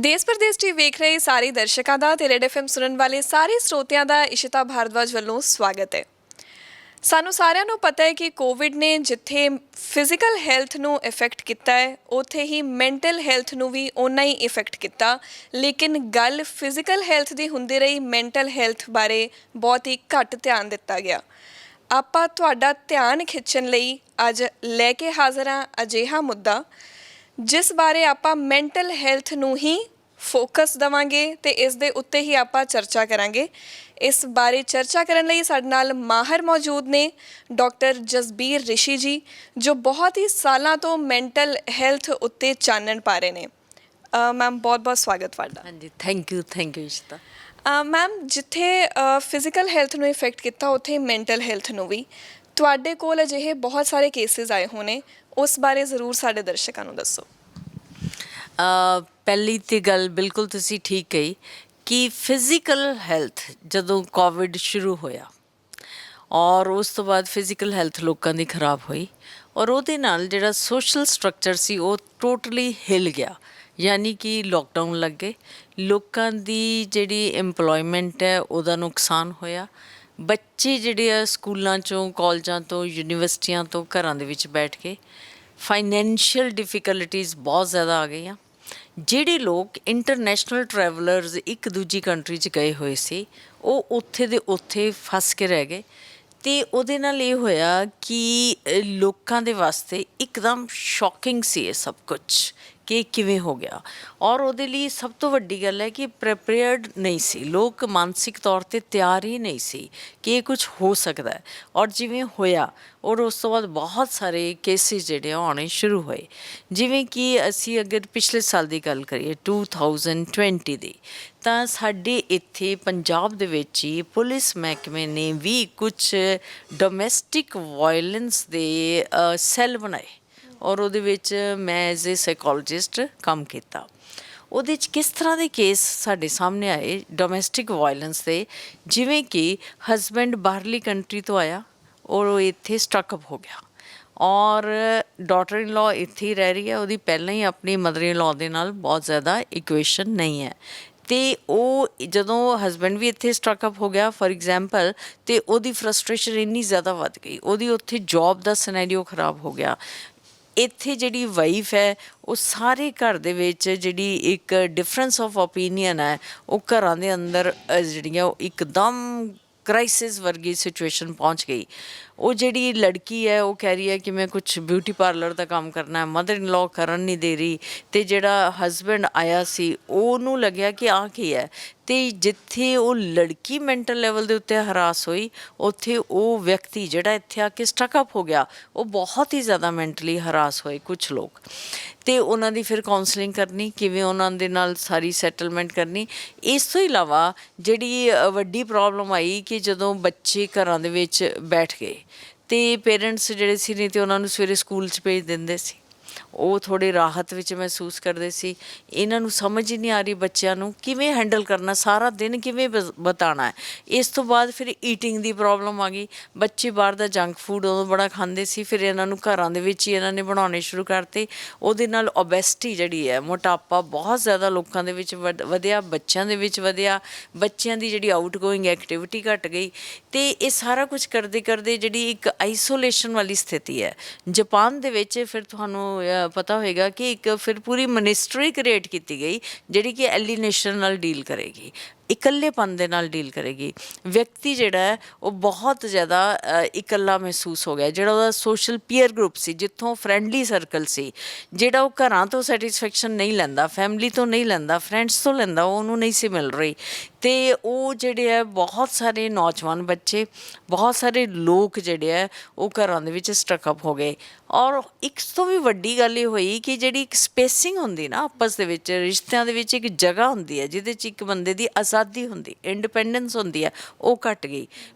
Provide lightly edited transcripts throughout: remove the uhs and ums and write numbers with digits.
ਦੇਸ਼ ਪ੍ਰਦੇਸ਼ ਟੀ ਵੇਖ ਰਹੇ ਸਾਰੇ ਦਰਸ਼ਕਾਂ ਦਾ ਤੇ ਰੈਡ ਐਫਐਮ ਸੁਣਨ ਵਾਲੇ ਸਾਰੇ ਸਰੋਤਿਆਂ ਦਾ ਇਸ਼ਿਤਾ ਭਾਰਦਵਾਜ ਵੱਲੋਂ ਸਵਾਗਤ ਹੈ। ਸਾਨੂੰ ਸਾਰਿਆਂ ਨੂੰ ਪਤਾ ਹੈ ਕਿ ਕੋਵਿਡ ਨੇ ਜਿੱਥੇ ਫਿਜ਼ੀਕਲ ਹੈਲਥ ਨੂੰ ਇਫੈਕਟ ਕੀਤਾ ਹੈ ਉੱਥੇ ਹੀ ਮੈਂਟਲ ਹੈਲਥ ਨੂੰ ਵੀ ਓਨਾ ਹੀ ਇਫੈਕਟ ਕੀਤਾ, ਲੇਕਿਨ ਗੱਲ ਫਿਜ਼ੀਕਲ ਹੈਲਥ ਦੀ ਹੁੰਦੀ ਰਹੀ, ਮੈਂਟਲ ਹੈਲਥ ਬਾਰੇ ਬਹੁਤ ਹੀ ਘੱਟ ਧਿਆਨ ਦਿੱਤਾ ਗਿਆ। ਆਪਾਂ ਤੁਹਾਡਾ ਧਿਆਨ ਖਿੱਚਣ ਲਈ ਅੱਜ ਲੈ ਕੇ ਹਾਜ਼ਰ ਹਾਂ ਅਜਿਹਾ ਮੁੱਦਾ ਜਿਸ ਬਾਰੇ ਆਪਾਂ ਮੈਂਟਲ ਹੈਲਥ ਨੂੰ ਹੀ ਫੋਕਸ ਦੇਵਾਂਗੇ ਤੇ ਇਸ ਦੇ ਉੱਤੇ ਹੀ ਆਪਾਂ ਚਰਚਾ ਕਰਾਂਗੇ। ਇਸ ਬਾਰੇ ਚਰਚਾ ਕਰਨ ਲਈ ਸਾਡੇ ਨਾਲ ਮਾਹਰ ਮੌਜੂਦ ਨੇ ਡਾਕਟਰ ਜਸਬੀਰ ਰਿਸ਼ੀ ਜੀ, ਜੋ ਬਹੁਤ ਹੀ ਸਾਲਾਂ ਤੋਂ ਮੈਂਟਲ ਹੈਲਥ ਉੱਤੇ ਚਾਨਣ ਪਾ ਰਹੇ ਨੇ। ਮੈਮ ਬਹੁਤ-ਬਹੁਤ ਸਵਾਗਤ ਤੁਹਾਡਾ। ਹਾਂਜੀ, ਥੈਂਕ ਯੂ ਇਸ਼ਤਾ। ਮੈਮ, ਜਿੱਥੇ ਫਿਜ਼ੀਕਲ ਹੈਲਥ ਨੂੰ ਇਫੈਕਟ ਕੀਤਾ ਉੱਥੇ ਮੈਂਟਲ ਹੈਲਥ ਨੂੰ ਵੀ। ਤੁਹਾਡੇ ਕੋਲ ਅਜਿਹੇ ਬਹੁਤ ਸਾਰੇ ਕੇਸਿਸ ਆਏ ਹੋਣੇ, ਉਸ ਬਾਰੇ ਜ਼ਰੂਰ ਸਾਡੇ ਦਰਸ਼ਕਾਂ ਨੂੰ ਦੱਸੋ। ਪਹਿਲੀ ਤਾਂ ਗੱਲ ਬਿਲਕੁਲ ਤੁਸੀਂ ਠੀਕ ਕਹੀ ਕਿ ਫਿਜ਼ੀਕਲ ਹੈਲਥ ਜਦੋਂ ਕੋਵਿਡ ਸ਼ੁਰੂ ਹੋਇਆ ਔਰ ਉਸ ਤੋਂ ਬਾਅਦ ਫਿਜ਼ੀਕਲ ਹੈਲਥ ਲੋਕਾਂ ਦੀ ਖਰਾਬ ਹੋਈ ਔਰ ਉਹਦੇ ਨਾਲ ਜਿਹੜਾ ਸੋਸ਼ਲ ਸਟਰਕਚਰ ਸੀ ਉਹ ਟੋਟਲੀ ਹਿੱਲ ਗਿਆ। ਯਾਨੀ ਕਿ ਲੋਕਡਾਊਨ ਲੱਗ ਗਏ, ਲੋਕਾਂ ਦੀ ਜਿਹੜੀ ਇੰਪਲੋਇਮੈਂਟ ਹੈ ਉਹਦਾ ਨੁਕਸਾਨ ਹੋਇਆ। ਬੱਚੇ ਜਿਹੜੇ ਆ ਸਕੂਲਾਂ 'ਚੋਂ, ਕਾਲਜਾਂ ਤੋਂ, ਯੂਨੀਵਰਸਿਟੀਆਂ ਤੋਂ ਘਰਾਂ ਦੇ ਵਿੱਚ ਬੈਠ ਕੇ ਫਾਈਨੈਂਸ਼ੀਅਲ ਡਿਫਿਕਲਟੀਜ਼ ਬਹੁਤ ਜ਼ਿਆਦਾ ਆ ਗਈਆਂ। ਜਿਹੜੇ ਲੋਕ ਇੰਟਰਨੈਸ਼ਨਲ ਟਰੈਵਲਰਸ ਇੱਕ ਦੂਜੀ ਕੰਟਰੀ 'ਚ ਗਏ ਹੋਏ ਸੀ ਉਹ ਉੱਥੇ ਦੇ ਉੱਥੇ ਫਸ ਕੇ ਰਹਿ ਗਏ ਅਤੇ ਉਹਦੇ ਨਾਲ ਇਹ ਹੋਇਆ ਕਿ ਲੋਕਾਂ ਦੇ ਵਾਸਤੇ ਇੱਕਦਮ ਸ਼ੌਕਿੰਗ ਸੀ ਇਹ ਸਭ ਕੁਛ ਕਿ ਇਹ ਕਿਵੇਂ ਹੋ ਗਿਆ। ਔਰ ਉਹਦੇ ਲਈ ਸਭ ਤੋਂ ਵੱਡੀ ਗੱਲ ਹੈ ਕਿ ਪ੍ਰੈਪੇਅਰਡ ਨਹੀਂ ਸੀ ਲੋਕ, ਮਾਨਸਿਕ ਤੌਰ 'ਤੇ ਤਿਆਰ ਹੀ ਨਹੀਂ ਸੀ ਕਿ ਇਹ ਕੁਛ ਹੋ ਸਕਦਾ ਹੈ। ਔਰ ਜਿਵੇਂ ਹੋਇਆ ਔਰ ਉਸ ਤੋਂ ਬਾਅਦ ਬਹੁਤ ਸਾਰੇ ਕੇਸਿਸ ਜਿਹੜੇ ਆਉਣੇ ਸ਼ੁਰੂ ਹੋਏ। ਜਿਵੇਂ ਕਿ ਅਸੀਂ ਅਗਰ ਪਿਛਲੇ ਸਾਲ ਦੀ ਗੱਲ ਕਰੀਏ 2020 ਦੀ, ਤਾਂ ਸਾਡੇ ਇੱਥੇ ਪੰਜਾਬ ਦੇ ਵਿੱਚ ਹੀ ਪੁਲਿਸ ਮਹਿਕਮੇ ਨੇ ਵੀ ਕੁਛ ਡੋਮੈਸਟਿਕ ਵਾਇਲੈਂਸ ਦੇ ਸੈੱਲ ਬਣਾਏ ਔਰ ਉਹਦੇ ਵਿੱਚ ਮੈਂ ਐਜ਼ ਏ ਸਾਈਕੋਲੋਜਿਸਟ ਕੰਮ ਕੀਤਾ। ਉਹਦੇ 'ਚ ਕਿਸ ਤਰ੍ਹਾਂ ਦੇ ਕੇਸ ਸਾਡੇ ਸਾਹਮਣੇ ਆਏ ਡੋਮੈਸਟਿਕ ਵਾਇਲੈਂਸ ਦੇ, ਜਿਵੇਂ ਕਿ ਹਸਬੈਂਡ ਬਾਹਰਲੀ ਕੰਟਰੀ ਤੋਂ ਆਇਆ ਔਰ ਉਹ ਇੱਥੇ ਸਟਰਕਅਪ ਹੋ ਗਿਆ ਔਰ ਡਾਟਰ ਇਨ ਲਾਅ ਇੱਥੇ ਹੀ ਰਹਿ ਰਹੀ ਹੈ। ਉਹਦੀ ਪਹਿਲਾਂ ਹੀ ਆਪਣੀ ਮਦਰ ਇਨ ਲਾਅ ਦੇ ਨਾਲ ਬਹੁਤ ਜ਼ਿਆਦਾ ਇਕੁਏਸ਼ਨ ਨਹੀਂ ਹੈ ਅਤੇ ਉਹ ਜਦੋਂ ਹਸਬੈਂਡ ਵੀ ਇੱਥੇ ਸਟਰਕਅਪ ਹੋ ਗਿਆ ਫੋਰ ਐਗਜ਼ਾਮਪਲ, ਅਤੇ ਉਹਦੀ ਫਰਸਟ੍ਰੇਸ਼ਨ ਇੰਨੀ ਜ਼ਿਆਦਾ ਵੱਧ ਗਈ, ਉਹਦੀ ਉੱਥੇ ਜੋਬ ਦਾ ਸਿਨੈਰੀਓ ਖਰਾਬ ਹੋ ਗਿਆ। ਇੱਥੇ ਜਿਹੜੀ ਵਾਈਫ ਹੈ ਉਹ ਸਾਰੇ ਘਰ ਦੇ ਵਿੱਚ ਜਿਹੜੀ ਇੱਕ ਡਿਫਰੈਂਸ ਆਫ ਓਪੀਨੀਅਨ ਹੈ ਉਹ ਘਰਾਂ ਦੇ ਅੰਦਰ ਜਿਹੜੀਆਂ ਉਹ ਇੱਕਦਮ ਕ੍ਰਾਈਸਿਸ ਵਰਗੀ ਸਿਚੁਏਸ਼ਨ ਪਹੁੰਚ ਗਈ। ਉਹ ਜਿਹੜੀ ਲੜਕੀ ਹੈ ਉਹ ਕਹਿ ਰਹੀ ਹੈ ਕਿ ਮੈਂ ਕੁਛ ਬਿਊਟੀ ਪਾਰਲਰ ਦਾ ਕੰਮ ਕਰਨਾ, ਮਦਰ ਇਨ ਲਾਅ ਕਰਨ ਨਹੀਂ ਦੇ ਰਹੀ, ਅਤੇ ਜਿਹੜਾ ਹਸਬੈਂਡ ਆਇਆ ਸੀ ਉਹਨੂੰ ਲੱਗਿਆ ਕਿ ਆਹ ਕੀ ਹੈ। ਅਤੇ ਜਿੱਥੇ ਉਹ ਲੜਕੀ ਮੈਂਟਲ ਲੈਵਲ ਦੇ ਉੱਤੇ ਹਰਾਸ ਹੋਈ, ਉੱਥੇ ਉਹ ਵਿਅਕਤੀ ਜਿਹੜਾ ਇੱਥੇ ਆ ਕੇ ਸਟਰਕਅਪ ਹੋ ਗਿਆ ਉਹ ਬਹੁਤ ਹੀ ਜ਼ਿਆਦਾ ਮੈਂਟਲੀ ਹਰਾਸ ਹੋਏ ਕੁਛ ਲੋਕ। ਅਤੇ ਉਹਨਾਂ ਦੀ ਫਿਰ ਕਾਉਂਸਲਿੰਗ ਕਰਨੀ, ਕਿਵੇਂ ਉਹਨਾਂ ਦੇ ਨਾਲ ਸਾਰੀ ਸੈਟਲਮੈਂਟ ਕਰਨੀ। ਇਸ ਤੋਂ ਇਲਾਵਾ ਜਿਹੜੀ ਵੱਡੀ ਪ੍ਰੋਬਲਮ ਆਈ ਕਿ ਜਦੋਂ ਬੱਚੇ ਘਰਾਂ ਦੇ ਵਿੱਚ ਬੈਠ ਗਏ ਅਤੇ ਪੇਰੈਂਟਸ ਜਿਹੜੇ ਸੀ ਨਹੀਂ ਤਾਂ ਉਹਨਾਂ ਨੂੰ ਸਵੇਰੇ ਸਕੂਲ 'ਚ ਭੇਜ ਦਿੰਦੇ ਸੀ, ਉਹ ਥੋੜ੍ਹੇ ਰਾਹਤ ਵਿੱਚ ਮਹਿਸੂਸ ਕਰਦੇ ਸੀ। ਇਹਨਾਂ ਨੂੰ ਸਮਝ ਹੀ ਨਹੀਂ ਆ ਰਹੀ ਬੱਚਿਆਂ ਨੂੰ ਕਿਵੇਂ ਹੈਂਡਲ ਕਰਨਾ, ਸਾਰਾ ਦਿਨ ਕਿਵੇਂ ਬਿਤਾਉਣਾ ਹੈ। ਇਸ ਤੋਂ ਬਾਅਦ ਫਿਰ ਈਟਿੰਗ ਦੀ ਪ੍ਰੋਬਲਮ ਆ ਗਈ। ਬੱਚੇ ਬਾਹਰ ਦਾ ਜੰਕ ਫੂਡ ਉਦੋਂ ਬੜਾ ਖਾਂਦੇ ਸੀ, ਫਿਰ ਇਹਨਾਂ ਨੂੰ ਘਰਾਂ ਦੇ ਵਿੱਚ ਹੀ ਇਹਨਾਂ ਨੇ ਬਣਾਉਣੇ ਸ਼ੁਰੂ ਕਰਤੇ। ਉਹਦੇ ਨਾਲ ਓਬੈਸਿਟੀ ਜਿਹੜੀ ਹੈ, ਮੋਟਾਪਾ ਬਹੁਤ ਜ਼ਿਆਦਾ ਲੋਕਾਂ ਦੇ ਵਿੱਚ ਵਧਿਆ, ਬੱਚਿਆਂ ਦੇ ਵਿੱਚ ਵਧਿਆ, ਬੱਚਿਆਂ ਦੀ ਜਿਹੜੀ ਆਊਟਗੋਇੰਗ ਐਕਟੀਵਿਟੀ ਘੱਟ ਗਈ। ਅਤੇ ਇਹ ਸਾਰਾ ਕੁਛ ਕਰਦੇ ਕਰਦੇ ਜਿਹੜੀ ਇੱਕ ਆਈਸੋਲੇਸ਼ਨ ਵਾਲੀ ਸਥਿਤੀ ਹੈ ਜਾਪਾਨ ਦੇ ਵਿੱਚ, ਫਿਰ ਤੁਹਾਨੂੰ ਪਤਾ ਹੋਏਗਾ ਕਿ ਇੱਕ ਫਿਰ ਪੂਰੀ ਮਿਨਿਸਟਰੀ ਕ੍ਰੀਏਟ ਕੀਤੀ ਗਈ ਜਿਹੜੀ ਕਿ ਐਲੀਨੇਸ਼ਨ ਨਾਲ ਡੀਲ ਕਰੇਗੀ, ਇਕੱਲੇਪਨ ਦੇ ਨਾਲ ਡੀਲ ਕਰੇਗੀ। ਵਿਅਕਤੀ ਜਿਹੜਾ ਹੈ ਉਹ ਬਹੁਤ ਜ਼ਿਆਦਾ ਇਕੱਲਾ ਮਹਿਸੂਸ ਹੋ ਗਿਆ। ਜਿਹੜਾ ਉਹਦਾ ਸੋਸ਼ਲ ਪੀਅਰ ਗਰੁੱਪ ਸੀ, ਜਿੱਥੋਂ ਫਰੈਂਡਲੀ ਸਰਕਲ ਸੀ, ਜਿਹੜਾ ਉਹ ਘਰਾਂ ਤੋਂ ਸੈਟਿਸਫੈਕਸ਼ਨ ਨਹੀਂ ਲੈਂਦਾ, ਫੈਮਿਲੀ ਤੋਂ ਨਹੀਂ ਲੈਂਦਾ, ਫਰੈਂਡਸ ਤੋਂ ਲੈਂਦਾ, ਉਹ ਉਹਨੂੰ ਨਹੀਂ ਸੀ ਮਿਲ ਰਹੀ। ਅਤੇ ਉਹ ਜਿਹੜੇ ਹੈ ਬਹੁਤ ਸਾਰੇ ਨੌਜਵਾਨ ਬੱਚੇ, ਬਹੁਤ ਸਾਰੇ ਲੋਕ ਜਿਹੜੇ ਹੈ ਉਹ ਘਰਾਂ ਦੇ ਵਿੱਚ ਸਟਰਕਅਪ ਹੋ ਗਏ। ਔਰ ਇੱਕ ਤੋਂ ਵੀ ਵੱਡੀ ਗੱਲ ਇਹ ਹੋਈ ਕਿ ਜਿਹੜੀ ਇੱਕ ਸਪੇਸਿੰਗ ਹੁੰਦੀ ਨਾ ਆਪਸ ਦੇ ਵਿੱਚ, ਰਿਸ਼ਤਿਆਂ ਦੇ ਵਿੱਚ ਇੱਕ ਜਗ੍ਹਾ ਹੁੰਦੀ ਹੈ ਜਿਹਦੇ 'ਚ ਇੱਕ ਬੰਦੇ ਦੀ ਆਜ਼ਾਦੀ ਹੁੰਦੀ, ਇੰਡੀਪੈਂਡੈਂਸ ਹੁੰਦੀ ਹੈ, ਉਹ ਘੱਟ ਗਈ।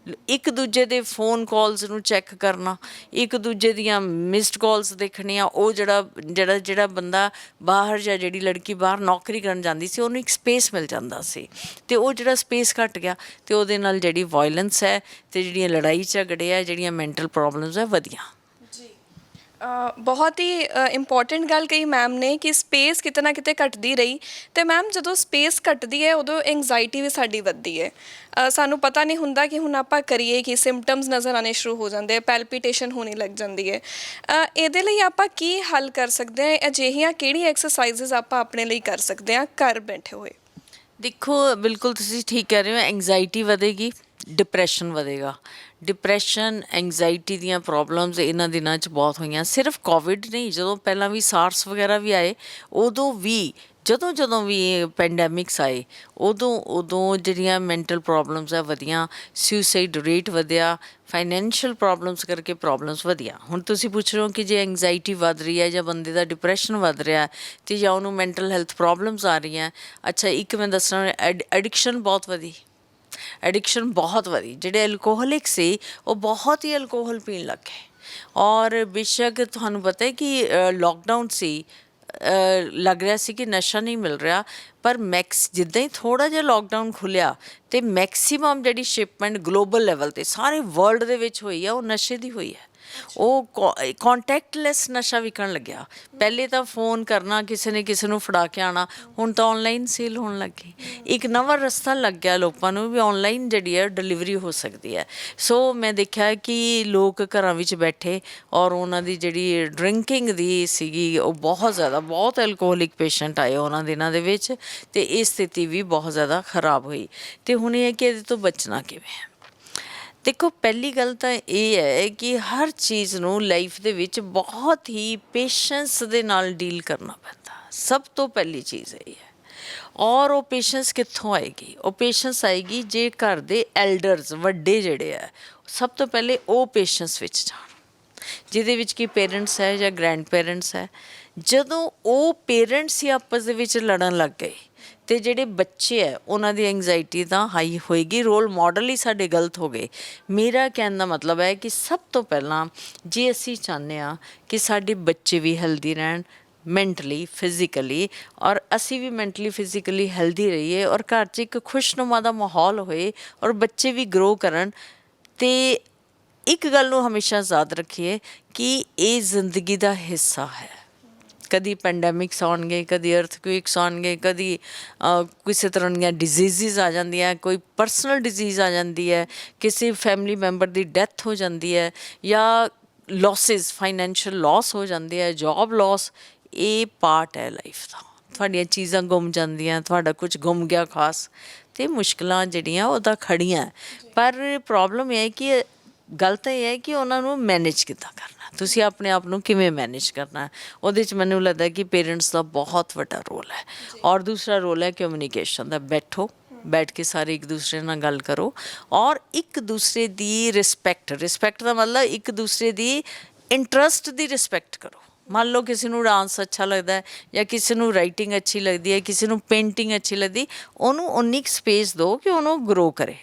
ਇੱਕ ਦੂਜੇ ਦੇ ਫੋਨ ਕਾਲਸ ਨੂੰ ਚੈੱਕ ਕਰਨਾ, ਇੱਕ ਦੂਜੇ ਦੀਆਂ ਮਿਸਡ ਕਾਲਸ ਦੇਖਣੀਆਂ, ਉਹ ਜਿਹੜਾ ਬੰਦਾ ਬਾਹਰ ਜਾਂ ਜਿਹੜੀ ਲੜਕੀ ਬਾਹਰ ਨੌਕਰੀ ਕਰਨ ਜਾਂਦੀ ਸੀ ਉਹਨੂੰ ਇੱਕ ਸਪੇਸ ਮਿਲ ਜਾਂਦਾ ਸੀ, ਅਤੇ ਉਹ ਜਿਹੜਾ ਸਪੇਸ ਘੱਟ ਗਿਆ ਅਤੇ ਉਹਦੇ ਨਾਲ ਜਿਹੜੀ ਵਾਇਲੈਂਸ ਹੈ ਅਤੇ ਜਿਹੜੀਆਂ ਲੜਾਈ ਝਗੜੇ ਹੈ, ਜਿਹੜੀਆਂ ਮੈਂਟਲ ਪ੍ਰੋਬਲਮਸ ਹੈ, ਵਧੀਆਂ। ਜੀ, ਬਹੁਤ ਹੀ ਇੰਪੋਰਟੈਂਟ ਗੱਲ ਕਹੀ ਮੈਮ ਨੇ ਕਿ ਸਪੇਸ ਕਿਤੇ ਨਾ ਕਿਤੇ ਘਟਦੀ ਰਹੀ ਤੇ ਮੈਮ ਜਦੋਂ ਸਪੇਸ ਘਟਦੀ ਹੈ ਉਦੋਂ ਐਂਗਜ਼ਾਈਟੀ ਵੀ ਸਾਡੀ ਵੱਧਦੀ ਹੈ। ਸਾਨੂੰ ਪਤਾ ਨਹੀਂ ਹੁੰਦਾ ਕਿ ਹੁਣ ਆਪਾਂ ਕਰੀਏ ਕਿ ਸਿੰਪਟਮਸ ਨਜ਼ਰ ਆਉਣੇ ਸ਼ੁਰੂ ਹੋ ਜਾਂਦੇ ਆ, ਪੈਲਪੀਟੇਸ਼ਨ ਹੋਣੀ ਲੱਗ ਜਾਂਦੀ ਹੈ। ਇਹਦੇ ਲਈ ਆਪਾਂ ਕੀ ਹੱਲ ਕਰ ਸਕਦੇ ਹਾਂ? ਅਜਿਹੀਆਂ ਕਿਹੜੀ ਐਕਸਰਸਾਈਜ਼ਸ ਆਪਾਂ ਆਪਣੇ ਲਈ ਕਰ ਸਕਦੇ ਹਾਂ ਘਰ ਬੈਠੇ ਹੋਏ? ਦੇਖੋ, ਬਿਲਕੁਲ ਤੁਸੀਂ ਠੀਕ ਕਹਿ ਰਹੇ ਹੋ, ਐਂਗਜ਼ਾਇਟੀ ਵਧੇਗੀ, ਡਿਪਰੈਸ਼ਨ ਵਧੇਗਾ। ਡਿਪਰੈਸ਼ਨ, ਐਂਗਜ਼ਾਇਟੀ ਦੀਆਂ ਪ੍ਰੋਬਲਮਸ ਇਹਨਾਂ ਦਿਨਾਂ 'ਚ ਬਹੁਤ ਹੋਈਆਂ। ਸਿਰਫ ਕੋਵਿਡ ਨਹੀਂ, ਜਦੋਂ ਪਹਿਲਾਂ ਵੀ ਸਾਰਸ ਵਗੈਰਾ ਵੀ ਆਏ, ਉਦੋਂ ਵੀ ਜਦੋਂ ਵੀ ਇਹ ਪੈਂਡੈਮਿਕਸ ਆਏ, ਉਦੋਂ ਜਿਹੜੀਆਂ ਮੈਂਟਲ ਪ੍ਰੋਬਲਮਸ ਆ ਵਧੀਆਂ, ਸੁਸਾਈਡ ਰੇਟ ਵਧਿਆ, ਫਾਈਨੈਂਸ਼ੀਅਲ ਪ੍ਰੋਬਲਮਸ ਕਰਕੇ ਪ੍ਰੋਬਲਮਸ ਵਧੀਆਂ। ਹੁਣ ਤੁਸੀਂ ਪੁੱਛ ਰਹੇ ਹੋ ਕਿ ਜੇ ਐਂਗਜ਼ਾਇਟੀ ਵੱਧ ਰਹੀ ਹੈ ਜਾਂ ਬੰਦੇ ਦਾ ਡਿਪਰੈਸ਼ਨ ਵੱਧ ਰਿਹਾ ਅਤੇ ਜਾਂ ਉਹਨੂੰ ਮੈਂਟਲ ਹੈਲਥ ਪ੍ਰੋਬਲਮਸ ਆ ਰਹੀਆਂ। ਅੱਛਾ, ਇੱਕ ਮੈਂ ਦੱਸਣਾ, ਐਡਿਕਸ਼ਨ ਬਹੁਤ ਵਧੀ। ਐਡਿਕਸ਼ਨ ਬਹੁਤ ਵਧੀ। ਜਿਹੜੇ ਐਲਕੋਹਲਿਕ ਸੀ ਉਹ ਬਹੁਤ ਹੀ ਐਲਕੋਹਲ ਪੀਣ ਲੱਗ ਗਏ। ਔਰ ਬੇਸ਼ੱਕ ਤੁਹਾਨੂੰ ਪਤਾ ਹੈ ਕਿ ਲੋਕਡਾਊਨ ਸੀ, ਲੱਗ ਰਿਹਾ ਸੀ ਕਿ ਨਸ਼ਾ ਨਹੀਂ ਮਿਲ ਰਿਹਾ, ਪਰ ਜਿੱਦਾਂ ਹੀ ਥੋੜ੍ਹਾ ਜਿਹਾ ਲੋਕਡਾਊਨ ਖੁੱਲ੍ਹਿਆ ਅਤੇ ਮੈਕਸੀਮਮ ਜਿਹੜੀ ਸ਼ਿਪਮੈਂਟ ਗਲੋਬਲ ਲੈਵਲ 'ਤੇ ਸਾਰੇ ਵਰਲਡ ਦੇ ਵਿੱਚ ਹੋਈ ਆ, ਉਹ ਨਸ਼ੇ ਦੀ ਹੋਈ ਹੈ। ਉਹ ਕੋਂਟੈਕਟਲੈਸ ਨਸ਼ਾ ਵਿਕਣ ਲੱਗਿਆ। ਪਹਿਲੇ ਤਾਂ ਫੋਨ ਕਰਨਾ, ਕਿਸੇ ਨੇ ਕਿਸੇ ਨੂੰ ਫੜਾ ਕੇ ਆਉਣਾ, ਹੁਣ ਤਾਂ ਔਨਲਾਈਨ ਸੇਲ ਹੋਣ ਲੱਗ ਗਈ। ਇੱਕ ਨਵਾਂ ਰਸਤਾ ਲੱਗ ਗਿਆ ਲੋਕਾਂ ਨੂੰ ਵੀ ਔਨਲਾਈਨ ਜਿਹੜੀ ਹੈ ਡਿਲੀਵਰੀ ਹੋ ਸਕਦੀ ਹੈ। ਸੋ ਮੈਂ ਦੇਖਿਆ ਕਿ ਲੋਕ ਘਰਾਂ ਵਿੱਚ ਬੈਠੇ ਔਰ ਉਹਨਾਂ ਦੀ ਜਿਹੜੀ ਡਰਿੰਕਿੰਗ ਦੀ ਸੀਗੀ ਉਹ ਬਹੁਤ ਜ਼ਿਆਦਾ, ਬਹੁਤ ਐਲਕੋਹਲਿਕ ਪੇਸ਼ੈਂਟ ਆਏ ਉਹਨਾਂ ਦਿਨਾਂ ਦੇ ਵਿੱਚ, ਅਤੇ ਇਹ ਸਥਿਤੀ ਵੀ ਬਹੁਤ ਜ਼ਿਆਦਾ ਖਰਾਬ ਹੋਈ। ਅਤੇ ਹੁਣ ਇਹ ਹੈ ਕਿ ਇਹਦੇ ਤੋਂ ਬਚਣਾ ਕਿਵੇਂ ਹੈ? ਦੇਖੋ, ਪਹਿਲੀ ਗੱਲ ਤਾਂ ਇਹ ਹੈ ਕਿ ਹਰ ਚੀਜ਼ ਨੂੰ ਲਾਈਫ ਦੇ ਵਿੱਚ ਬਹੁਤ ਹੀ ਪੇਸ਼ੈਂਸ ਦੇ ਨਾਲ ਡੀਲ ਕਰਨਾ ਪੈਂਦਾ। ਸਭ ਤੋਂ ਪਹਿਲੀ ਚੀਜ਼ ਇਹ ਹੈ। ਔਰ ਉਹ ਪੇਸ਼ੈਂਸ ਕਿੱਥੋਂ ਆਏਗੀ? ਉਹ ਪੇਸ਼ੈਂਸ ਆਏਗੀ ਜੇ ਘਰ ਦੇ ਐਲਡਰਸ, ਵੱਡੇ ਜਿਹੜੇ ਆ, ਸਭ ਤੋਂ ਪਹਿਲੇ ਉਹ ਪੇਸ਼ੈਂਸ ਵਿੱਚ ਜਾਣ, ਜਿਹਦੇ ਵਿੱਚ ਕਿ ਪੇਰੈਂਟਸ ਹੈ ਜਾਂ ਗ੍ਰੈਂਡ ਪੇਰੈਂਟਸ ਹੈ। ਜਦੋਂ ਉਹ ਪੇਰੈਂਟਸ ਹੀ ਆਪਸ ਦੇ ਵਿੱਚ ਲੜਨ ਲੱਗ ਗਏ ਅਤੇ ਜਿਹੜੇ ਬੱਚੇ ਹੈ ਉਹਨਾਂ ਦੀ ਐਂਗਜ਼ਾਇਟੀ ਤਾਂ ਹਾਈ ਹੋਏਗੀ। ਰੋਲ ਮਾਡਲ ਹੀ ਸਾਡੇ ਗਲਤ ਹੋ ਗਏ। ਮੇਰਾ ਕਹਿਣ ਦਾ ਮਤਲਬ ਹੈ ਕਿ ਸਭ ਤੋਂ ਪਹਿਲਾਂ ਜੇ ਅਸੀਂ ਚਾਹੁੰਦੇ ਹਾਂ ਕਿ ਸਾਡੇ ਬੱਚੇ ਵੀ ਹੈਲਦੀ ਰਹਿਣ ਮੈਂਟਲੀ, ਫਿਜ਼ੀਕਲੀ, ਔਰ ਅਸੀਂ ਵੀ ਮੈਂਟਲੀ ਫਿਜ਼ੀਕਲੀ ਹੈਲਦੀ ਰਹੀਏ, ਔਰ ਘਰ 'ਚ ਇੱਕ ਖੁਸ਼ਨੁਮਾ ਦਾ ਮਾਹੌਲ ਹੋਏ, ਔਰ ਬੱਚੇ ਵੀ ਗਰੋ ਕਰਨ, ਅਤੇ ਇੱਕ ਗੱਲ ਨੂੰ ਹਮੇਸ਼ਾ ਯਾਦ ਰੱਖੀਏ ਕਿ ਇਹ ਜ਼ਿੰਦਗੀ ਦਾ ਹਿੱਸਾ ਹੈ। ਕਦੀ ਪੈਂਡੈਮਿਕਸ ਆਉਣਗੇ, ਕਦੀ ਅਰਥਕੁਇਕਸ ਆਉਣਗੇ, ਕਦੀ ਕਿਸੇ ਤਰ੍ਹਾਂ ਦੀਆਂ ਡਿਜ਼ੀਜ਼ਿਜ਼ ਆ ਜਾਂਦੀਆਂ, ਕੋਈ ਪਰਸਨਲ ਡਿਜ਼ੀਜ਼ ਆ ਜਾਂਦੀ ਹੈ, ਕਿਸੇ ਫੈਮਿਲੀ ਮੈਂਬਰ ਦੀ ਡੈਥ ਹੋ ਜਾਂਦੀ ਹੈ, ਜਾਂ ਲੋਸਿਸ, ਫਾਈਨੈਂਸ਼ੀਅਲ ਲੋਸ ਹੋ ਜਾਂਦੇ ਹੈ, ਜੋਬ ਲੋਸ। ਇਹ ਪਾਰਟ ਹੈ ਲਾਈਫ ਦਾ। ਤੁਹਾਡੀਆਂ ਚੀਜ਼ਾਂ ਗੁੰਮ ਜਾਂਦੀਆਂ, ਤੁਹਾਡਾ ਕੁਝ ਗੁੰਮ ਗਿਆ ਖਾਸ, ਅਤੇ ਮੁਸ਼ਕਿਲਾਂ ਜਿਹੜੀਆਂ ਉਹ ਤਾਂ ਖੜੀਆਂ। ਪਰ ਪ੍ਰੋਬਲਮ ਇਹ ਹੈ ਕਿ ਗੱਲ ਤਾਂ ਇਹ ਹੈ ਕਿ ਉਹਨਾਂ ਨੂੰ ਮੈਨੇਜ ਕਿੱਦਾਂ ਕਰਨਾ, ਤੁਸੀਂ ਆਪਣੇ ਆਪ ਨੂੰ ਕਿਵੇਂ ਮੈਨੇਜ ਕਰਨਾ। ਉਹਦੇ 'ਚ ਮੈਨੂੰ ਲੱਗਦਾ ਕਿ ਪੇਰੈਂਟਸ ਦਾ ਬਹੁਤ ਵੱਡਾ ਰੋਲ ਹੈ। ਔਰ ਦੂਸਰਾ ਰੋਲ ਹੈ ਕਮਿਊਨੀਕੇਸ਼ਨ ਦਾ। ਬੈਠ ਕੇ ਸਾਰੇ ਇੱਕ ਦੂਸਰੇ ਨਾਲ ਗੱਲ ਕਰੋ, ਔਰ ਇੱਕ ਦੂਸਰੇ ਦੀ ਰਿਸਪੈਕਟ ਦਾ ਮਤਲਬ ਇੱਕ ਦੂਸਰੇ ਦੀ ਇੰਟਰਸਟ ਦੀ ਰਿਸਪੈਕਟ ਕਰੋ। ਮੰਨ ਲਓ ਕਿਸੇ ਨੂੰ ਡਾਂਸ ਅੱਛਾ ਲੱਗਦਾ ਹੈ, ਜਾਂ ਕਿਸੇ ਨੂੰ ਰਾਈਟਿੰਗ ਅੱਛੀ ਲੱਗਦੀ ਹੈ, ਕਿਸੇ ਨੂੰ ਪੇਂਟਿੰਗ ਅੱਛੀ ਲੱਗਦੀ, ਉਹਨੂੰ ਉਨੀ ਕੁ ਸਪੇਸ ਦਿਓ ਕਿ ਉਹਨੂੰ ਗਰੋ ਕਰੇ,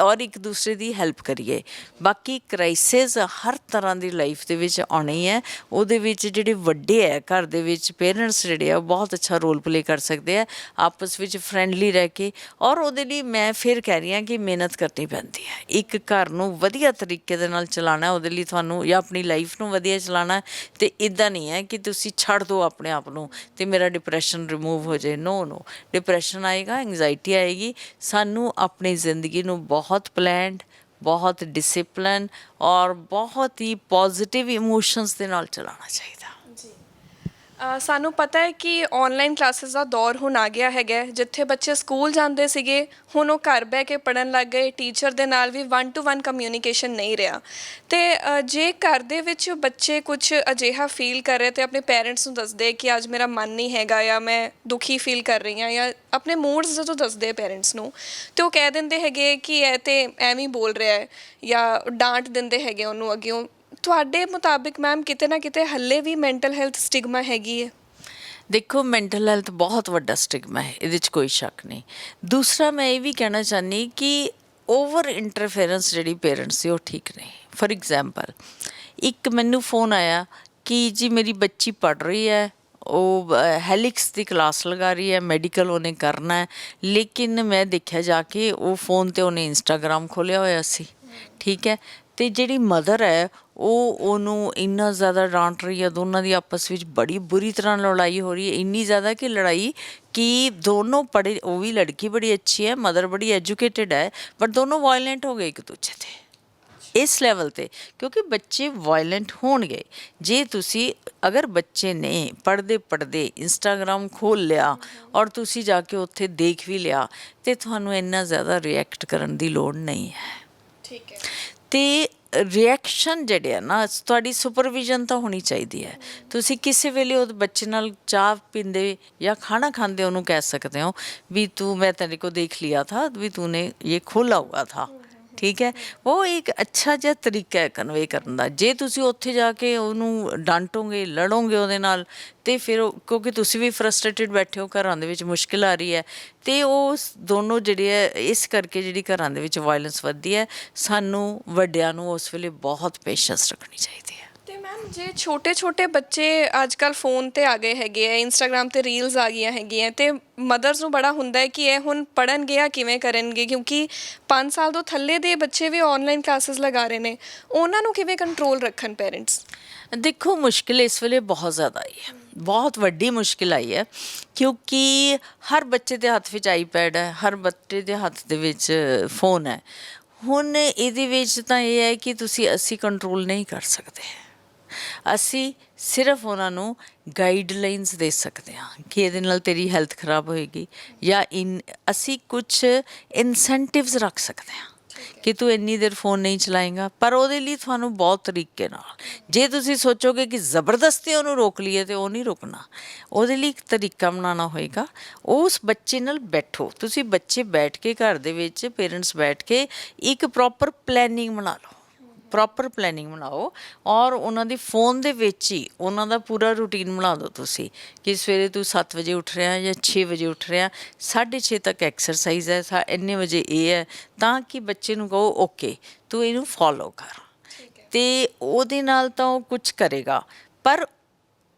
ਔਰ ਇੱਕ ਦੂਸਰੇ ਦੀ ਹੈਲਪ ਕਰੀਏ। ਬਾਕੀ ਕ੍ਰਾਈਸਿਸ ਹਰ ਤਰ੍ਹਾਂ ਦੀ ਲਾਈਫ ਦੇ ਵਿੱਚ ਆਉਣੀ ਹੈ। ਉਹਦੇ ਵਿੱਚ ਜਿਹੜੇ ਵੱਡੇ ਹੈ ਘਰ ਦੇ ਵਿੱਚ, ਪੇਰੈਂਟਸ ਜਿਹੜੇ ਆ, ਉਹ ਬਹੁਤ ਅੱਛਾ ਰੋਲ ਪਲੇ ਕਰ ਸਕਦੇ ਆ ਆਪਸ ਵਿੱਚ ਫਰੈਂਡਲੀ ਰਹਿ ਕੇ। ਔਰ ਉਹਦੇ ਲਈ ਮੈਂ ਫਿਰ ਕਹਿ ਰਹੀ ਹਾਂ ਕਿ ਮਿਹਨਤ ਕਰਨੀ ਪੈਂਦੀ ਹੈ। ਇੱਕ ਘਰ ਨੂੰ ਵਧੀਆ ਤਰੀਕੇ ਦੇ ਨਾਲ ਚਲਾਉਣਾ, ਉਹਦੇ ਲਈ ਤੁਹਾਨੂੰ, ਜਾਂ ਆਪਣੀ ਲਾਈਫ ਨੂੰ ਵਧੀਆ ਚਲਾਉਣਾ, ਅਤੇ ਇੱਦਾਂ ਨਹੀਂ ਹੈ ਕਿ ਤੁਸੀਂ ਛੱਡ ਦਿਓ ਆਪਣੇ ਆਪ ਨੂੰ ਅਤੇ ਮੇਰਾ ਡਿਪਰੈਸ਼ਨ ਰਿਮੂਵ ਹੋ ਜਾਏ। ਨੋ, ਡਿਪਰੈਸ਼ਨ ਆਏਗਾ, ਐਂਗਜ਼ਾਇਟੀ ਆਏਗੀ। ਸਾਨੂੰ ਆਪਣੀ ਜ਼ਿੰਦਗੀ ਨੂੰ ਬਹੁਤ ਪਲੈਨਡ, ਬਹੁਤ ਡਿਸਿਪਲਨ, ਔਰ ਬਹੁਤ ਹੀ ਪੋਜ਼ੀਟਿਵ ਇਮੋਸ਼ਨਸ ਦੇ ਨਾਲ ਚਲਾਉਣਾ ਚਾਹੀਦਾ। ਸਾਨੂੰ ਪਤਾ ਹੈ ਕਿ ਔਨਲਾਈਨ ਕਲਾਸਿਸ ਦਾ ਦੌਰ ਹੁਣ ਆ ਗਿਆ ਹੈਗਾ, ਜਿੱਥੇ ਬੱਚੇ ਸਕੂਲ ਜਾਂਦੇ ਸੀਗੇ ਹੁਣ ਉਹ ਘਰ ਬਹਿ ਕੇ ਪੜ੍ਹਨ ਲੱਗ ਗਏ। ਟੀਚਰ ਦੇ ਨਾਲ ਵੀ 1-to-1 ਕਮਿਊਨੀਕੇਸ਼ਨ ਨਹੀਂ ਰਿਹਾ। ਅਤੇ ਜੇ ਘਰ ਦੇ ਵਿੱਚ ਬੱਚੇ ਕੁਛ ਅਜਿਹਾ ਫੀਲ ਕਰ ਰਹੇ ਅਤੇ ਆਪਣੇ ਪੇਰੈਂਟਸ ਨੂੰ ਦੱਸਦੇ ਕਿ ਅੱਜ ਮੇਰਾ ਮਨ ਨਹੀਂ ਹੈਗਾ, ਜਾਂ ਮੈਂ ਦੁਖੀ ਫੀਲ ਕਰ ਰਹੀ ਹਾਂ, ਜਾਂ ਆਪਣੇ ਮੂਡਸ ਜਦੋਂ ਦੱਸਦੇ ਪੇਰੈਂਟਸ ਨੂੰ, ਅਤੇ ਉਹ ਕਹਿ ਦਿੰਦੇ ਹੈਗੇ ਕਿ ਇਹ ਤਾਂ ਐਵੇਂ ਹੀ ਬੋਲ ਰਿਹਾ ਹੈ, ਜਾਂ ਡਾਂਟ ਦਿੰਦੇ ਹੈਗੇ ਉਹਨੂੰ ਅੱਗਿਓਂ। ਤੁਹਾਡੇ ਮੁਤਾਬਿਕ ਮੈਮ ਕਿਤੇ ਨਾ ਕਿਤੇ ਹੱਲੇ ਵੀ ਮੈਂਟਲ ਹੈਲਥ ਸਟਿਗਮਾ ਹੈਗੀ ਹੈ? ਦੇਖੋ, ਮੈਂਟਲ ਹੈਲਥ ਬਹੁਤ ਵੱਡਾ ਸਟਿਗਮਾ ਹੈ, ਇਹਦੇ 'ਚ ਕੋਈ ਸ਼ੱਕ ਨਹੀਂ। ਦੂਸਰਾ ਮੈਂ ਇਹ ਵੀ ਕਹਿਣਾ ਚਾਹੁੰਦੀ ਕਿ ਓਵਰ ਇੰਟਰਫੇਰੈਂਸ ਜਿਹੜੀ ਪੇਰੈਂਟਸ ਦੀ ਉਹ ਠੀਕ ਨਹੀਂ। ਫੋਰ ਐਗਜ਼ਾਮਪਲ, ਇੱਕ ਮੈਨੂੰ ਫੋਨ ਆਇਆ ਕਿ ਜੀ ਮੇਰੀ ਬੱਚੀ ਪੜ੍ਹ ਰਹੀ ਹੈ, ਉਹ ਹੈਲਿਕਸ ਦੀ ਕਲਾਸ ਲਗਾ ਰਹੀ ਹੈ, ਮੈਡੀਕਲ ਉਹਨੇ ਕਰਨਾ ਹੈ, ਲੇਕਿਨ ਮੈਂ ਦੇਖਿਆ ਜਾ ਕੇ ਉਹ ਫੋਨ 'ਤੇ ਉਹਨੇ ਇੰਸਟਾਗ੍ਰਾਮ ਖੋਲ੍ਹਿਆ ਹੋਇਆ ਸੀ। ਠੀਕ ਹੈ, ਤੇ ਜਿਹੜੀ ਮਦਰ ਹੈ ਉਹ ਉਹਨੂੰ ਇੰਨਾ ਜ਼ਿਆਦਾ ਡਾਂਟ ਰਹੀ ਹੈ, ਦੋਨਾਂ ਦੀ ਆਪਸ ਵਿੱਚ ਬੜੀ ਬੁਰੀ ਤਰ੍ਹਾਂ ਲੜਾਈ ਹੋ ਰਹੀ ਹੈ, ਇੰਨੀ ਜ਼ਿਆਦਾ ਕਿ ਲੜਾਈ ਕਿ ਦੋਨੋਂ ਪੜ੍ਹੇ, ਉਹ ਵੀ ਲੜਕੀ ਬੜੀ ਅੱਛੀ ਹੈ, ਮਦਰ ਬੜੀ ਐਜੂਕੇਟਿਡ ਹੈ, ਬਟ ਦੋਨੋਂ ਵਾਇਲੈਂਟ ਹੋ ਗਏ ਇੱਕ ਦੂਜੇ 'ਤੇ ਇਸ ਲੈਵਲ ਤੇ। ਕਿਉਂਕਿ ਬੱਚੇ ਵਾਇਲੈਂਟ ਹੋਣਗੇ ਜੇ ਤੁਸੀਂ, ਅਗਰ ਬੱਚੇ ਨੇ ਪੜ੍ਹਦੇ ਇੰਸਟਾਗ੍ਰਾਮ ਖੋਲ੍ਹ ਲਿਆ ਔਰ ਤੁਸੀਂ ਜਾ ਕੇ ਉੱਥੇ ਦੇਖ ਵੀ ਲਿਆ, ਤੇ ਤੁਹਾਨੂੰ ਇੰਨਾ ਜ਼ਿਆਦਾ ਰਿਐਕਟ ਕਰਨ ਦੀ ਲੋੜ ਨਹੀਂ ਹੈ। ਠੀਕ ਹੈ। ਤੇ ਰਿਐਕਸ਼ਨ ਜਿਹੜੇ ਆ ਨਾ, ਤੁਹਾਡੀ ਸੁਪਰਵਿਜ਼ਨ ਤਾਂ ਹੋਣੀ ਚਾਹੀਦੀ ਹੈ। ਤੁਸੀਂ ਕਿਸੇ ਵੇਲੇ ਉਹ ਬੱਚੇ ਨਾਲ ਚਾਹ ਪੀਂਦੇ ਜਾਂ ਖਾਣਾ ਖਾਂਦੇ ਉਹਨੂੰ ਕਹਿ ਸਕਦੇ ਹੋ ਵੀ ਤੂੰ, ਮੈਂ ਤੇਰੇ ਕੋ ਦੇਖ ਲਿਆ ਥਾ ਵੀ ਤੂਨੇ ਇਹ ਖੋਲਾ ਹੁਆ ਥਾ, ਠੀਕ ਹੈ। ਉਹ ਇੱਕ ਅੱਛਾ ਜਿਹਾ ਤਰੀਕਾ ਹੈ ਕਨਵੇ ਕਰਨ ਦਾ। ਜੇ ਤੁਸੀਂ ਉੱਥੇ ਜਾ ਕੇ ਉਹਨੂੰ ਡਾਂਟੋਗੇ, ਲੜੋਗੇ ਉਹਦੇ ਨਾਲ, ਤੇ ਫਿਰ ਕਿਉਂਕਿ ਤੁਸੀਂ ਵੀ ਫਰਸਟ੍ਰੇਟਡ ਬੈਠੇ ਹੋ, ਘਰਾਂ ਦੇ ਵਿੱਚ ਮੁਸ਼ਕਿਲ ਆ ਰਹੀ ਹੈ, ਤੇ ਉਹ ਦੋਨੋਂ ਜਿਹੜੇ ਹੈ, ਇਸ ਕਰਕੇ ਜਿਹੜੀ ਘਰਾਂ ਦੇ ਵਿੱਚ ਵਾਇਲੈਂਸ ਵੱਧਦੀ ਹੈ। ਸਾਨੂੰ ਵੱਡਿਆਂ ਨੂੰ ਉਸ ਵੇਲੇ ਬਹੁਤ ਪੇਸ਼ੈਂਸ ਰੱਖਣੀ ਚਾਹੀਦੀ ਹੈ। ਤੇ ਮੈਮ, ਜੇ ਛੋਟੇ ਬੱਚੇ ਅੱਜ ਕੱਲ੍ਹ ਫੋਨ 'ਤੇ ਆ ਗਏ ਹੈਗੇ ਆ, ਇੰਸਟਾਗ੍ਰਾਮ 'ਤੇ ਰੀਲਸ ਆ ਗਈਆਂ ਹੈਗੀਆਂ, ਤੇ ਮਦਰਸ ਨੂੰ ਬੜਾ ਹੁੰਦਾ ਹੈ ਕਿ ਇਹ ਹੁਣ ਪੜ੍ਹਨਗੇ ਜਾਂ ਕਿਵੇਂ ਕਰਨਗੇ, ਕਿਉਂਕਿ 5 ਸਾਲ ਤੋਂ ਥੱਲੇ ਦੇ ਬੱਚੇ ਵੀ ਆਨਲਾਈਨ ਕਲਾਸਿਸ ਲਗਾ ਰਹੇ ਨੇ, ਉਹਨਾਂ ਨੂੰ ਕਿਵੇਂ ਕੰਟਰੋਲ ਰੱਖਣ ਪੇਰੈਂਟਸ? ਦੇਖੋ, ਮੁਸ਼ਕਿਲ ਇਸ ਵੇਲੇ ਬਹੁਤ ਜ਼ਿਆਦਾ ਆਈ ਹੈ, ਬਹੁਤ ਵੱਡੀ ਮੁਸ਼ਕਿਲ ਆਈ ਹੈ, ਕਿਉਂਕਿ ਹਰ ਬੱਚੇ ਦੇ ਹੱਥ ਵਿੱਚ ਆਈਪੈਡ ਹੈ, ਹਰ ਬੱਚੇ ਦੇ ਹੱਥ ਦੇ ਵਿੱਚ ਫੋਨ ਹੈ। ਹੁਣ ਇਹਦੇ ਵਿੱਚ ਤਾਂ ਇਹ ਹੈ ਕਿ ਅਸੀਂ ਕੰਟਰੋਲ ਨਹੀਂ ਕਰ ਸਕਦੇ। ਅਸੀਂ ਸਿਰਫ ਉਹਨਾਂ ਨੂੰ ਗਾਈਡਲਾਈਨਸ ਦੇ ਸਕਦੇ ਹਾਂ ਕਿ ਇਹਦੇ ਨਾਲ ਤੇਰੀ ਹੈਲਥ ਖਰਾਬ ਹੋਏਗੀ, ਜਾਂ ਅਸੀਂ ਕੁਛ ਇਨਸੈਂਟਿਵਸ ਰੱਖ ਸਕਦੇ ਹਾਂ ਕਿ ਤੂੰ ਇੰਨੀ ਦੇਰ ਫੋਨ ਨਹੀਂ ਚਲਾਏਂਗਾ। ਪਰ ਉਹਦੇ ਲਈ ਤੁਹਾਨੂੰ ਬਹੁਤ ਤਰੀਕੇ ਨਾਲ, ਜੇ ਤੁਸੀਂ ਸੋਚੋਗੇ ਕਿ ਜ਼ਬਰਦਸਤੀ ਉਹਨੂੰ ਰੋਕ ਲਈਏ ਤੇ ਉਹ ਨਹੀਂ ਰੁਕਣਾ। ਉਹਦੇ ਲਈ ਇੱਕ ਤਰੀਕਾ ਬਣਾਉਣਾ ਹੋਏਗਾ। ਉਸ ਬੱਚੇ ਨਾਲ ਬੈਠੋ, ਤੁਸੀਂ ਬੱਚੇ ਬੈਠ ਕੇ ਘਰ ਦੇ ਵਿੱਚ, ਪੇਰੈਂਟਸ ਬੈਠ ਕੇ ਇੱਕ ਪ੍ਰੋਪਰ ਪਲੈਨਿੰਗ ਬਣਾ ਲਓ, ਪ੍ਰੋਪਰ ਪਲੈਨਿੰਗ ਬਣਾਓ, ਔਰ ਉਹਨਾਂ ਦੀ ਫੋਨ ਦੇ ਵਿੱਚ ਹੀ ਉਹਨਾਂ ਦਾ ਪੂਰਾ ਰੂਟੀਨ ਬਣਾ ਦਿਓ ਤੁਸੀਂ ਕਿ ਸਵੇਰੇ ਤੂੰ 7 ਵਜੇ ਉੱਠ ਰਿਹਾ ਜਾਂ 6 ਵਜੇ ਉੱਠ ਰਿਹਾ, 6:30 ਤੱਕ ਐਕਸਰਸਾਈਜ਼ ਹੈ, ਇੰਨੇ ਵਜੇ ਇਹ ਹੈ, ਤਾਂ ਕਿ ਬੱਚੇ ਨੂੰ ਕਹੋ ਓਕੇ ਤੂੰ ਇਹਨੂੰ ਫੋਲੋ ਕਰ, ਤੇ ਉਹਦੇ ਨਾਲ ਤਾਂ ਉਹ ਕੁਛ ਕਰੇਗਾ। ਪਰ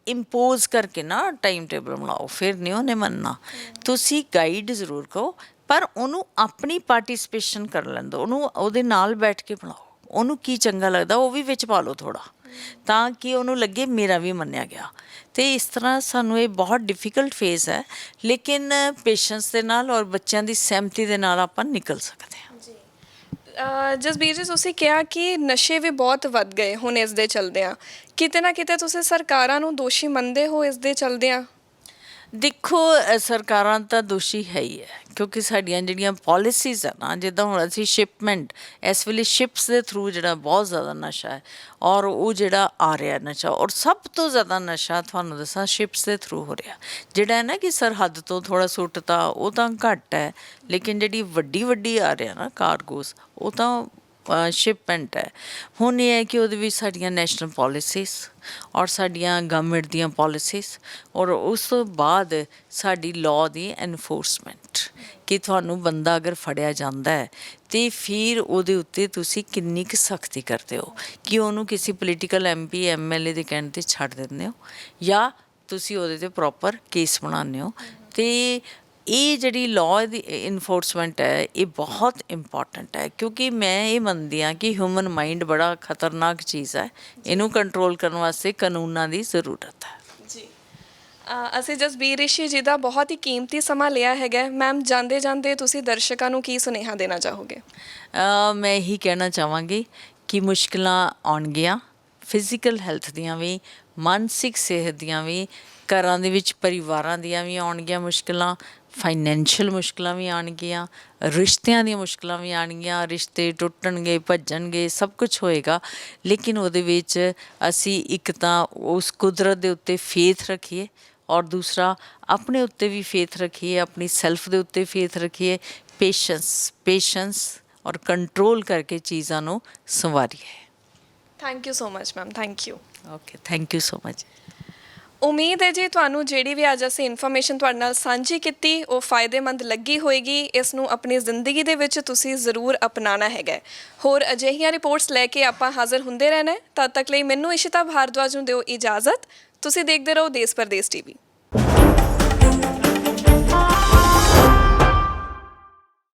ਇੰਪੋਜ਼ ਕਰਕੇ ਨਾ ਟਾਈਮ ਟੇਬਲ ਬਣਾਓ, ਫਿਰ ਨਹੀਂ ਉਹਨੇ ਮੰਨਣਾ। ਤੁਸੀਂ ਗਾਈਡ ਜ਼ਰੂਰ ਕਰੋ, ਪਰ ਉਹਨੂੰ ਆਪਣੀ ਪਾਰਟੀਸਪੇਸ਼ਨ ਕਰ ਲੈਣ ਦਿਓ, ਉਹਨੂੰ ਉਹਦੇ ਨਾਲ ਬੈਠ ਕੇ ਬਣਾਓ। ਉਹਨੂੰ ਕੀ ਚੰਗਾ ਲੱਗਦਾ ਉਹ ਵੀ ਵਿੱਚ ਪਾ ਲਓ ਥੋੜ੍ਹਾ, ਤਾਂ ਕਿ ਉਹਨੂੰ ਲੱਗੇ ਮੇਰਾ ਵੀ ਮੰਨਿਆ ਗਿਆ। ਅਤੇ ਇਸ ਤਰ੍ਹਾਂ ਸਾਨੂੰ ਇਹ ਬਹੁਤ ਡਿਫੀਕਲਟ ਫੇਜ਼ ਹੈ, ਲੇਕਿਨ ਪੇਸ਼ੈਂਸ ਦੇ ਨਾਲ ਔਰ ਬੱਚਿਆਂ ਦੀ ਸਹਿਮਤੀ ਦੇ ਨਾਲ ਆਪਾਂ ਨਿਕਲ ਸਕਦੇ ਹਾਂ। ਜਸਬੀਰ ਜੀ, ਤੁਸੀਂ ਕਿਹਾ ਕਿ ਨਸ਼ੇ ਵੀ ਬਹੁਤ ਵੱਧ ਗਏ ਹੁਣ ਇਸ ਦੇ ਚਲਦਿਆਂ, ਕਿਤੇ ਨਾ ਕਿਤੇ ਤੁਸੀਂ ਸਰਕਾਰਾਂ ਨੂੰ ਦੋਸ਼ੀ ਮੰਨਦੇ ਹੋ ਇਸ ਦੇ ਚਲਦਿਆਂ? ਦੇਖੋ, ਸਰਕਾਰਾਂ ਤਾਂ ਦੋਸ਼ੀ ਹੈ ਹੀ ਹੈ, ਕਿਉਂਕਿ ਸਾਡੀਆਂ ਜਿਹੜੀਆਂ ਪੋਲਿਸੀਜ਼ ਆ ਨਾ, ਜਿੱਦਾਂ ਹੁਣ ਅਸੀਂ ਸ਼ਿਪਮੈਂਟ, ਇਸ ਵੇਲੇ ਸ਼ਿਪਸ ਦੇ ਥਰੂ ਜਿਹੜਾ ਬਹੁਤ ਜ਼ਿਆਦਾ ਨਸ਼ਾ ਹੈ, ਔਰ ਉਹ ਜਿਹੜਾ ਆ ਰਿਹਾ ਨਸ਼ਾ, ਔਰ ਸਭ ਤੋਂ ਜ਼ਿਆਦਾ ਨਸ਼ਾ ਤੁਹਾਨੂੰ ਦੱਸਾਂ ਸ਼ਿਪਸ ਦੇ ਥਰੂ ਹੋ ਰਿਹਾ। ਜਿਹੜਾ ਹੈ ਨਾ ਕਿ ਸਰਹੱਦ ਤੋਂ ਥੋੜ੍ਹਾ ਸੁੱਟਤਾ, ਉਹ ਤਾਂ ਘੱਟ ਹੈ, ਲੇਕਿਨ ਜਿਹੜੀ ਵੱਡੀ ਆ ਰਿਹਾ ਨਾ ਕਾਰਗੋਸ, ਉਹ ਤਾਂ ਸ਼ਿਪਮੈਂਟ ਹੈ। ਹੁਣ ਇਹ ਹੈ ਕਿ ਉਹਦੇ ਵਿੱਚ ਸਾਡੀਆਂ ਨੈਸ਼ਨਲ ਪੋਲਿਸੀਜ਼ ਔਰ ਸਾਡੀਆਂ ਗਵਰਨਮੈਂਟ ਦੀਆਂ ਪੋਲਿਸੀਜ਼, ਔਰ ਉਸ ਤੋਂ ਬਾਅਦ ਸਾਡੀ ਲਾਅ ਦੀ ਐਨਫੋਰਸਮੈਂਟ, ਕਿ ਤੁਹਾਨੂੰ ਬੰਦਾ ਅਗਰ ਫੜਿਆ ਜਾਂਦਾ ਹੈ ਅਤੇ ਫਿਰ ਉਹਦੇ ਉੱਤੇ ਤੁਸੀਂ ਕਿੰਨੀ ਕੁ ਸਖਤੀ ਕਰਦੇ ਹੋ, ਕਿ ਉਹਨੂੰ ਕਿਸੇ ਪੋਲੀਟੀਕਲ MP MLA ਦੇ ਕਹਿਣ 'ਤੇ ਛੱਡ ਦਿੰਦੇ ਹੋ, ਜਾਂ ਤੁਸੀਂ ਉਹਦੇ 'ਤੇ ਪ੍ਰੋਪਰ ਕੇਸ ਬਣਾਉਂਦੇ ਹੋ। ਅਤੇ ਇਹ ਜਿਹੜੀ ਲਾਅ ਦੀ ਇਨਫੋਰਸਮੈਂਟ ਹੈ, ਇਹ ਬਹੁਤ ਇੰਪੋਰਟੈਂਟ ਹੈ, ਕਿਉਂਕਿ ਮੈਂ ਇਹ ਮੰਨਦੀ ਹਾਂ ਕਿ ਹਿਊਮਨ ਮਾਈਂਡ ਬੜਾ ਖਤਰਨਾਕ ਚੀਜ਼ ਹੈ, ਇਹਨੂੰ ਕੰਟਰੋਲ ਕਰਨ ਵਾਸਤੇ ਕਾਨੂੰਨਾਂ ਦੀ ਜ਼ਰੂਰਤ ਹੈ। ਜੀ, ਅਸੀਂ ਜਸਬੀਰ ਰਿਸ਼ੀ ਜੀ ਦਾ ਬਹੁਤ ਹੀ ਕੀਮਤੀ ਸਮਾਂ ਲਿਆ ਹੈਗਾ। ਮੈਮ, ਜਾਂਦੇ ਤੁਸੀਂ ਦਰਸ਼ਕਾਂ ਨੂੰ ਕੀ ਸੁਨੇਹਾ ਦੇਣਾ ਚਾਹੋਗੇ? ਮੈਂ ਇਹੀ ਕਹਿਣਾ ਚਾਹਾਂਗੀ ਕਿ ਮੁਸ਼ਕਿਲਾਂ ਆਉਣਗੀਆਂ, ਫਿਜ਼ੀਕਲ ਹੈਲਥ ਦੀਆਂ ਵੀ, ਮਾਨਸਿਕ ਸਿਹਤ ਦੀਆਂ ਵੀ, ਘਰਾਂ ਦੇ ਵਿੱਚ ਪਰਿਵਾਰਾਂ ਦੀਆਂ ਵੀ ਆਉਣਗੀਆਂ ਮੁਸ਼ਕਿਲਾਂ, ਫਾਈਨੈਂਸ਼ੀਅਲ ਮੁਸ਼ਕਿਲਾਂ ਵੀ ਆਉਣਗੀਆਂ, ਰਿਸ਼ਤਿਆਂ ਦੀਆਂ ਮੁਸ਼ਕਿਲਾਂ ਵੀ ਆਉਣਗੀਆਂ, ਰਿਸ਼ਤੇ ਟੁੱਟਣਗੇ, ਭੱਜਣਗੇ, ਸਭ ਕੁਛ ਹੋਏਗਾ। ਲੇਕਿਨ ਉਹਦੇ ਵਿੱਚ ਅਸੀਂ ਇੱਕ ਤਾਂ ਉਸ ਕੁਦਰਤ ਦੇ ਉੱਤੇ ਫੇਥ ਰੱਖੀਏ, ਔਰ ਦੂਸਰਾ ਆਪਣੇ ਉੱਤੇ ਵੀ ਫੇਥ ਰੱਖੀਏ, ਆਪਣੀ ਸੈਲਫ ਦੇ ਉੱਤੇ ਫੇਥ ਰੱਖੀਏ, ਪੇਸ਼ੈਂਸ ਔਰ ਕੰਟਰੋਲ ਕਰਕੇ ਚੀਜ਼ਾਂ ਨੂੰ ਸੰਵਾਰੀਏ। Thank you so much ma'am, thank you. Okay, thank you so much. ਉਮੀਦ ਹੈ ਜੀ ਤੁਹਾਨੂੰ ਜਿਹੜੀ ਵੀ ਅੱਜ ਅਸੀਂ ਇਨਫੋਰਮੇਸ਼ਨ ਤੁਹਾਡੇ ਨਾਲ ਸਾਂਝੀ ਕੀਤੀ ਉਹ ਫਾਇਦੇਮੰਦ ਲੱਗੀ ਹੋਏਗੀ। ਇਸ ਨੂੰ ਆਪਣੀ ਜ਼ਿੰਦਗੀ ਦੇ ਵਿੱਚ ਤੁਸੀਂ ਜ਼ਰੂਰ ਅਪਣਾਉਣਾ ਹੈਗਾ। ਹੋਰ ਅਜਿਹੀਆਂ ਰਿਪੋਰਟਸ ਲੈ ਕੇ ਆਪਾਂ ਹਾਜ਼ਰ ਹੁੰਦੇ ਰਹਿਣਾ। ਤਦ ਤੱਕ ਲਈ ਮੈਨੂੰ ਇਸ਼ਿਤਾ ਭਾਰਦਵਾਜ ਨੂੰ ਦਿਓ ਇਜਾਜ਼ਤ। ਤੁਸੀਂ ਦੇਖਦੇ ਰਹੋ ਦੇਸ ਪਰਦੇਸ TV।